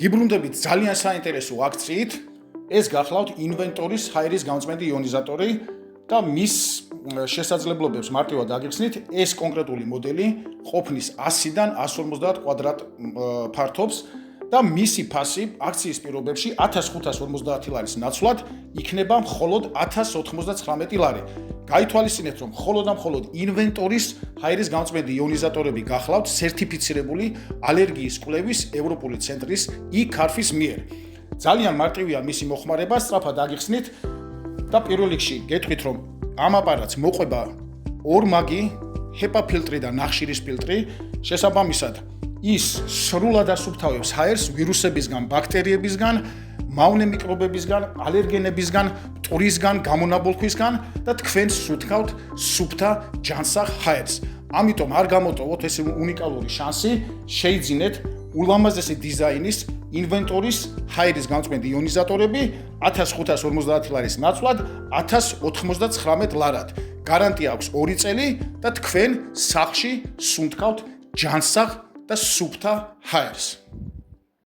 გიბრუნდებით ძალიან საინტერესო აქციით. ეს გახლავთ ინვენტორის ჰაერის გამწმენდი იონიზატორი და მის შესაძლებლობებს მარტივად აგიხსნით. ეს კონკრეტული მოდელი ყოფნის 100-დან 150 კვადრატ ფართობს და მისი ფასი აქციის პირობებში 1550 ლარის ნაცვლად იქნება მხოლოდ 1099 ლარი. გაითვალისწინეთ, რომ მხოლოდ და მხოლოდ ინვენტორის ჰაერის გამწმენდი იონიზატორები გახლავთ სერტიფიცირებული ალერგიის კვლევის ევროპული ცენტრის E-Carfis მიერ. ძალიან მარტივია მისი მოხმარება, სწრაფად აგიხსნით და პირველ რიგში გეტყვით, რომ ამ აპარატს მოყვება ორმაგი HEPA ფილტრი და ნახშირის ფილტრი. შესაბამისად, ის სრულად ასუფთავებს ჰაერს ვირუსებისგან, ბაქტერიებისგან, მავნე მიკრობებისგან, ალერგენებისგან, მტვრისგან, გამონაბოლქვისგან და თქვენ სუთქავთ სუფთა ჯანსაღ ჰაერს. ამიტომ არ გამოტოვოთ ეს უნიკალური შანსი, შეიძინეთ ულამაზესი დიზაინის ინვენტორის ჰაერის გამწმენდი იონიზატორები 1550 ლარის ნაცვლად 1099 ლარად. გარანტია აქვს 2 წელი და თქვენ სახლში სუნთქავთ ჯანსაღ და სუფთა ჰაერს.